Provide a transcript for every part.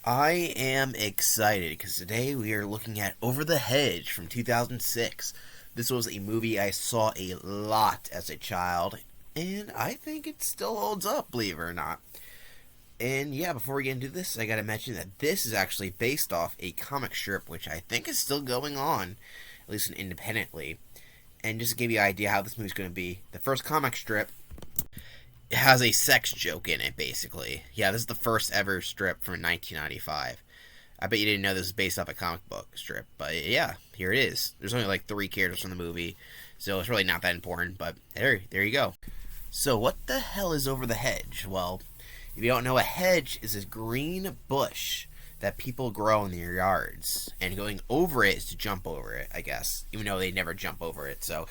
I am excited because today we are looking at Over the Hedge from 2006. This was a movie I saw a lot as a child, and I think it still holds up, believe it or not. And yeah, before we get into this, I gotta mention that this is actually based off a comic strip, which I think is still going on, at least independently. And just to give you an idea how this movie's gonna be, the first comic strip has a sex joke in it, basically. Yeah, this is the first ever strip from 1995. I bet you didn't know this was based off a comic book strip, but yeah, here it is. There's only like 3 characters from the movie, so it's really not that important, but there you go. So what the hell is Over the Hedge? Well, if you don't know, a hedge is a green bush that people grow in their yards, and going over it is to jump over it, I guess, even though they never jump over it, so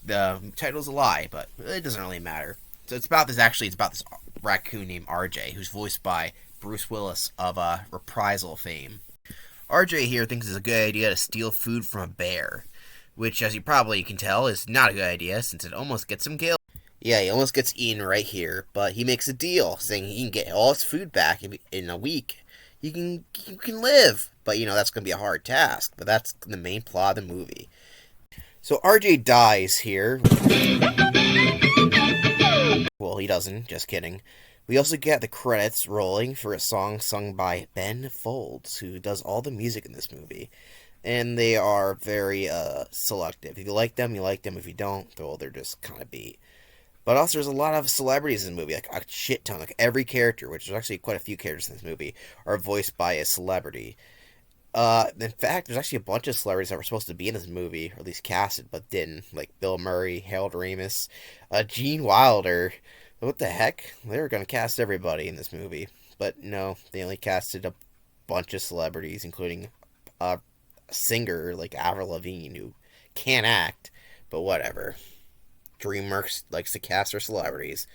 the title's a lie, but it doesn't really matter. So it's about this raccoon named RJ, who's voiced by Bruce Willis of Reprisal fame. RJ here thinks it's a good idea to steal food from a bear, which, as you probably can tell, is not a good idea since it almost gets him killed. Yeah, he almost gets eaten right here, but he makes a deal, saying he can get all his food back in a week. You can live, but that's going to be a hard task, but that's the main plot of the movie. So RJ dies here. Well, he doesn't, just kidding. We also get the credits rolling for a song sung by Ben Folds, who does all the music in this movie. And they are very selective. If you like them, you like them. If you don't, well, they're just kind of beat. But also, there's a lot of celebrities in the movie, like a shit ton. Like every character, which there's actually quite a few characters in this movie, are voiced by a celebrity. In fact, there's actually a bunch of celebrities that were supposed to be in this movie, or at least casted, but didn't. Like Bill Murray, Harold Ramis, Gene Wilder. What the heck? They were going to cast everybody in this movie. But no, they only casted a bunch of celebrities, including a singer like Avril Lavigne, who can't act, but whatever. DreamWorks likes to cast their celebrities,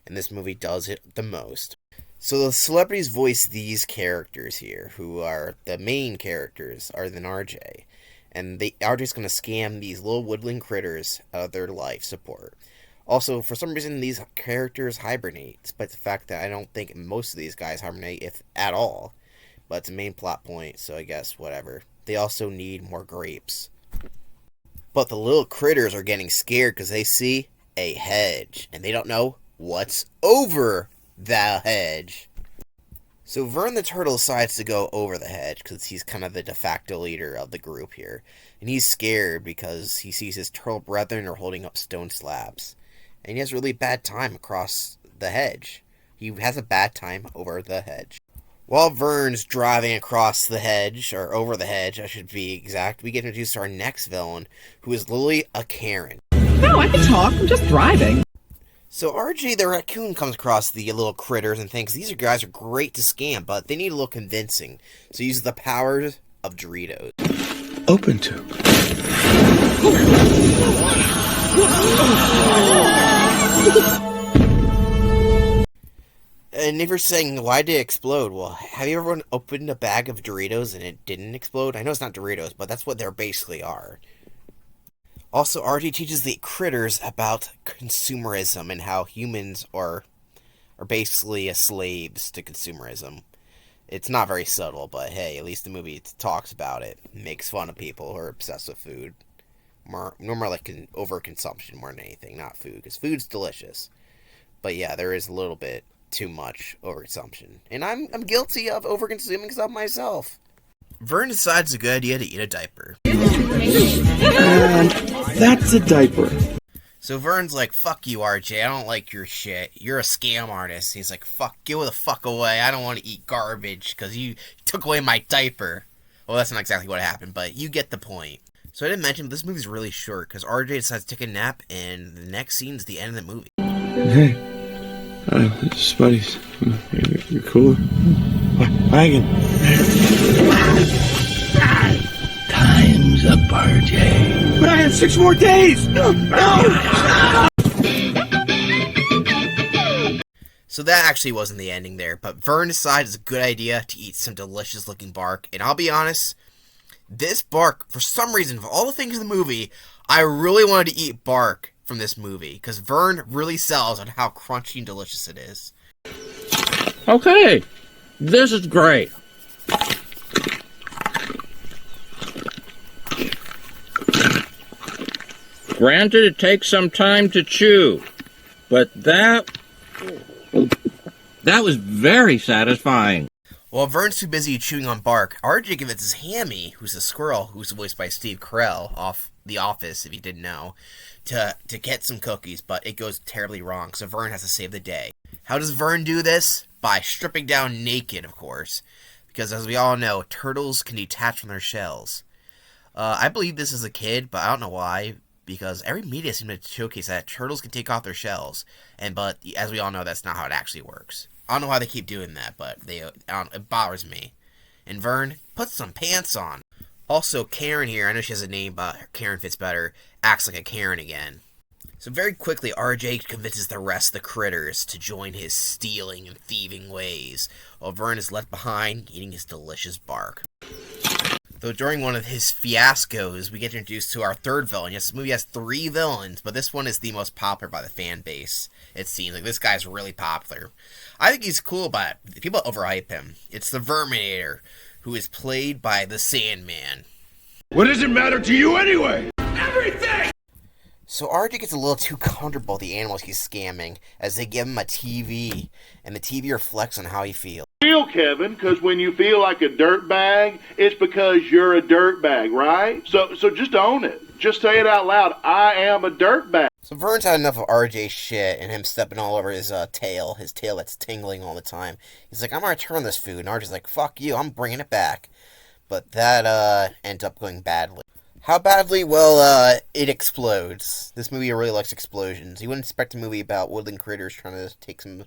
and this movie does it the most. So the celebrities voice these characters here, who are the main characters, other than RJ. And RJ's going to scam these little woodland critters out of their life support. Also, for some reason, these characters hibernate, despite the fact that I don't think most of these guys hibernate, if at all. But it's a main plot point, so I guess whatever. They also need more grapes. But the little critters are getting scared because they see a hedge, and they don't know what's over the hedge. So Vern the turtle decides to go over the hedge because he's kind of the de facto leader of the group here. And he's scared because he sees his turtle brethren are holding up stone slabs. And he has a really bad time across the hedge. He has a bad time over the hedge. While Vern's driving across the hedge, or over the hedge, I should be exact, we get introduced to our next villain, who is Lily a Karen. No, I can talk. I'm just driving. So RJ the raccoon comes across the little critters and thinks these guys are great to scam, but they need a little convincing. So he uses the powers of Doritos. Open to. And if you're saying, why did it explode? Well, have you ever opened a bag of Doritos and it didn't explode? I know it's not Doritos, but that's what they basically are. Also, RJ teaches the critters about consumerism and how humans are basically slaves to consumerism. It's not very subtle, but hey, at least the movie talks about it. Makes fun of people who are obsessed with food. More like overconsumption more than anything, not food, because food's delicious. But yeah, there is a little bit too much overconsumption. And I'm guilty of overconsuming stuff myself. Vern decides it's a good idea to eat a diaper. And that's a diaper. So Vern's like, fuck you, RJ, I don't like your shit. You're a scam artist. He's like, fuck, get the fuck away. I don't want to eat garbage because you took away my diaper. Well, that's not exactly what happened, but you get the point. So I didn't mention, but this movie's really short because RJ decides to take a nap, and the next scene is the end of the movie. Hey, Spuddies, you're cooler. Wagon. Time's up, RJ. But I have 6 more days. No. So that actually wasn't the ending there, but Vern decides it's a good idea to eat some delicious looking bark, and I'll be honest, this bark, for some reason, of all the things in the movie, I really wanted to eat bark from this movie, because Vern really sells on how crunchy and delicious it is. Okay, this is great. Granted, it takes some time to chew, but that was very satisfying. While Vern's too busy chewing on bark, RJ convinces Hammy, who's a squirrel, who's voiced by Steve Carell off The Office, if you didn't know, to get some cookies, but it goes terribly wrong, so Vern has to save the day. How does Vern do this? By stripping down naked, of course, because as we all know, turtles can detach from their shells. I believe this as a kid, but I don't know why, because every media seems to showcase that turtles can take off their shells, but as we all know, that's not how it actually works. I don't know why they keep doing that, but it bothers me. And Vern, put some pants on. Also, Karen here, I know she has a name, but Karen fits better, acts like a Karen again. So very quickly, RJ convinces the rest of the critters to join his stealing and thieving ways, while Vern is left behind eating his delicious bark. Though during one of his fiascos, we get introduced to our third villain. Yes, this movie has 3 villains, but this one is the most popular by the fan base. It seems like this guy's really popular. I think he's cool, but people overhype him. It's the Verminator, who is played by the Sandman. What does it matter to you anyway? Everything! So RJ gets a little too comfortable with the animals he's scamming, as they give him a TV, and the TV reflects on how he feels. Real, Kevin, because when you feel like a dirtbag, it's because you're a dirtbag, right? So just own it. Just say it out loud. I am a dirtbag. So Vern's had enough of RJ's shit and him stepping all over his tail that's tingling all the time. He's like, I'm gonna return this food, and RJ's like, fuck you, I'm bringing it back. But that ends up going badly. How badly? Well, it explodes. This movie really likes explosions. You wouldn't expect a movie about woodland critters trying to take some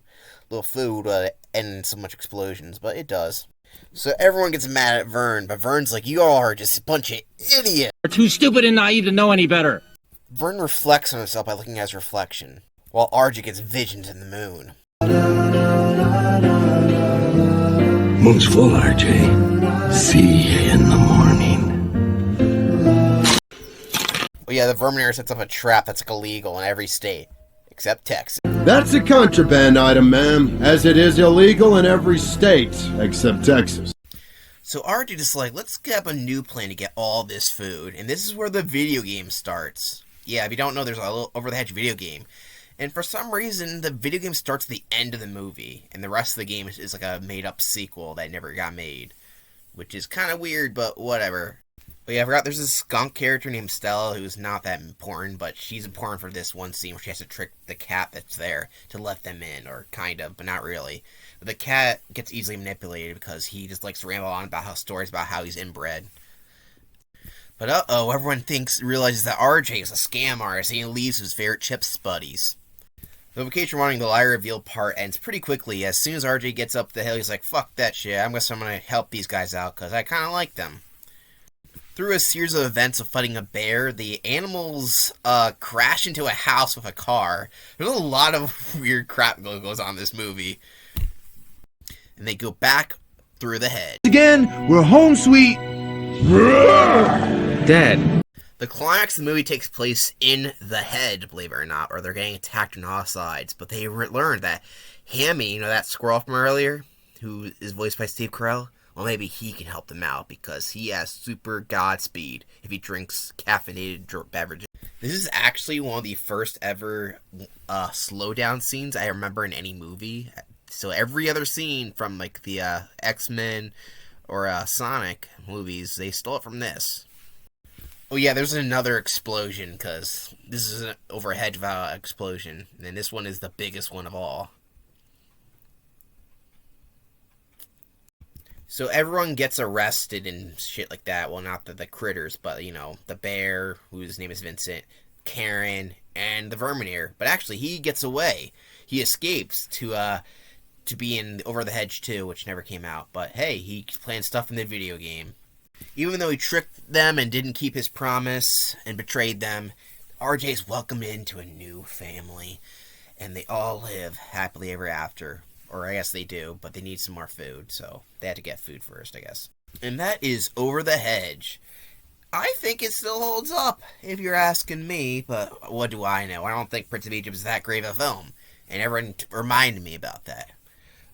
little food and so much explosions, but it does. So everyone gets mad at Vern, but Vern's like, you all are just a bunch of idiots. You're too stupid and naive to know any better. Vern reflects on himself by looking at his reflection, while RJ gets visions in the moon. Moon's full, RJ. See you in the morning. Well, yeah, the Verminator sets up a trap that's illegal in every state, except Texas. That's a contraband item, ma'am, as it is illegal in every state, except Texas. So RJ just like, let's get up a new plan to get all this food, and this is where the video game starts. Yeah, if you don't know, there's a little over-the-hedge video game. And for some reason, the video game starts at the end of the movie, and the rest of the game is like a made-up sequel that never got made. Which is kind of weird, but whatever. But yeah, I forgot there's this skunk character named Stella who's not that important, but she's important for this one scene where she has to trick the cat that's there to let them in, or kind of, but not really. But the cat gets easily manipulated because he just likes to ramble on about stories about how he's inbred. But uh-oh, everyone realizes that RJ is a scam artist, and he leaves his favorite Chips buddies. The vacation running the lie reveal part ends pretty quickly. As soon as RJ gets up the hill, he's like, fuck that shit, I'm gonna help these guys out, because I kinda like them. Through a series of events of fighting a bear, the animals crash into a house with a car. There's a lot of weird crap that goes on in this movie. And they go back through the hedge. Again, we're home sweet. Dead. The climax of the movie takes place in the hedge, believe it or not, or they're getting attacked on all sides. But they learned that Hammy, you know that squirrel from earlier, who is voiced by Steve Carell, well, maybe he can help them out because he has super god speed if he drinks caffeinated beverages. This is actually one of the first ever slowdown scenes I remember in any movie. So every other scene from like the X-Men or Sonic movies, they stole it from this. Oh yeah, there's another explosion because this is an overhead explosion, and this one is the biggest one of all. So everyone gets arrested and shit like that. Well, not the critters, but, you know, the bear, whose name is Vincent, Karen, and the Verminator. But actually, he gets away. He escapes to be in Over the Hedge 2, which never came out. But hey, he planned stuff in the video game. Even though he tricked them and didn't keep his promise and betrayed them, RJ's welcomed into a new family. And they all live happily ever after. Or I guess they do, but they need some more food, so they had to get food first, I guess. And that is Over the Hedge. I think it still holds up, if you're asking me, but what do I know? I don't think Prince of Egypt is that great of a film, and everyone reminded me about that.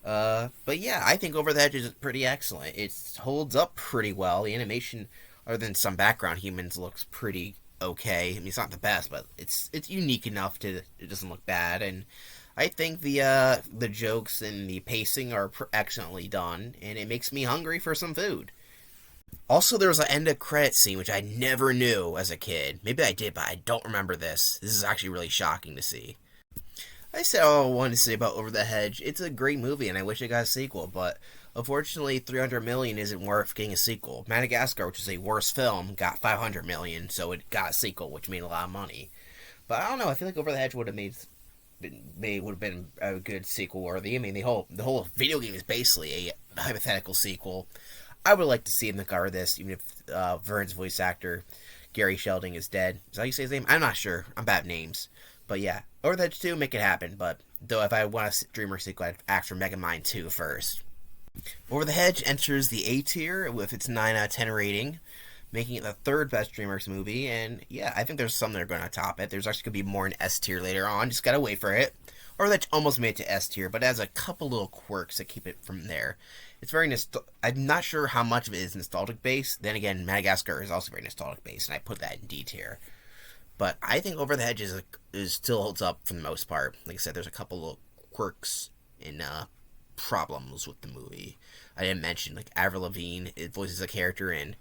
But yeah, I think Over the Hedge is pretty excellent. It holds up pretty well. The animation, other than some background humans, looks pretty okay. I mean, it's not the best, but it's unique enough to it doesn't look bad. And I think the jokes and the pacing are excellently done, and it makes me hungry for some food. Also, there was an end of credit scene which I never knew as a kid. Maybe I did, but I don't remember this. This is actually really shocking to see. I said all I wanted to say about Over the Hedge. It's a great movie, and I wish it got a sequel, but unfortunately, 300 million isn't worth getting a sequel. Madagascar, which is a worse film, got 500 million, so it got a sequel, which made a lot of money. But I don't know. I feel like Over the Hedge would have would have been a good sequel worthy. I mean, the whole video game is basically a hypothetical sequel. I would like to see him cover this, even if Vern's voice actor Gary Sheldon is dead. Is that how you say his name? I'm not sure. I'm bad at names. But yeah, Over the Hedge 2, make it happen. But though, if I want a Dreamer sequel, I'd ask for Megamind 2 first. Over the Hedge enters the A tier with its 9 out of 10 rating, making it the third best DreamWorks movie. And yeah, I think there's some that are going to top it. There's actually going to be more in S tier later on. Just gotta wait for it. Over the Hedge almost made it to S tier, but it has a couple little quirks that keep it from there. It's very I'm not sure how much of it is nostalgic based. Then again, Madagascar is also very nostalgic based, and I put that in D tier. But I think Over the Hedge is still holds up for the most part. Like I said, there's a couple little quirks and problems with the movie. I didn't mention like Avril Lavigne. It voices a character in.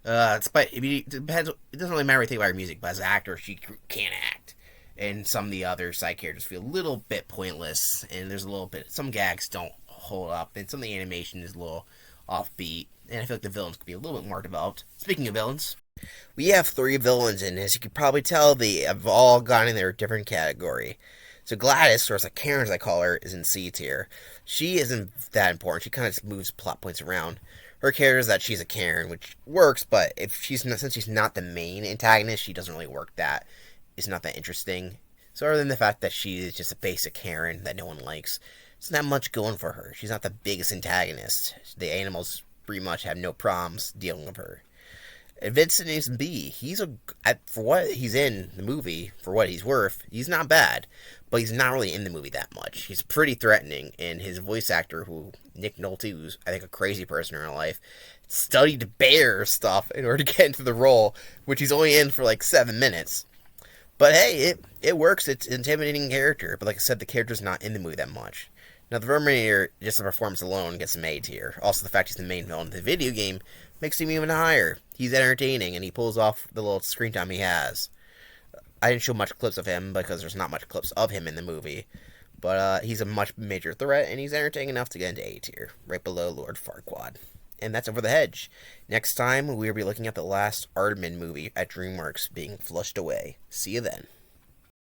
It depends. It doesn't really matter what you think about her music, but as an actor, she can't act. And some of the other side characters feel a little bit pointless, and there's a little bit. Some gags don't hold up, and some of the animation is a little offbeat, and I feel like the villains could be a little bit more developed. Speaking of villains, we have 3 villains in this. You can probably tell they have all gone in their different category. So Gladys, or as Karen as I call her, is in C tier. She isn't that important. She kind of just moves plot points around. Her character is that she's a Karen, which works, but since she's not the main antagonist, she doesn't really work that. It's not that interesting. So other than the fact that she is just a basic Karen that no one likes, there's not much going for her. She's not the biggest antagonist. The animals pretty much have no problems dealing with her. And Vincent is B. For what he's in the movie, for what he's worth, he's not bad. But he's not really in the movie that much. He's pretty threatening, and his voice actor, Nick Nolte, who's I think a crazy person in real life, studied bear stuff in order to get into the role, which he's only in for like 7 minutes. But hey, it works. It's an intimidating character. But like I said, the character's not in the movie that much. Now, the Verminator, just the performance alone, gets him A tier. Also, the fact he's the main villain of the video game makes him even higher. He's entertaining, and he pulls off the little screen time he has. I didn't show much clips of him because there's not much clips of him in the movie. But he's a much major threat, and he's entertaining enough to get into A tier, right below Lord Farquaad. And that's Over the Hedge. Next time, we'll be looking at the last Aardman movie at DreamWorks being flushed away. See you then.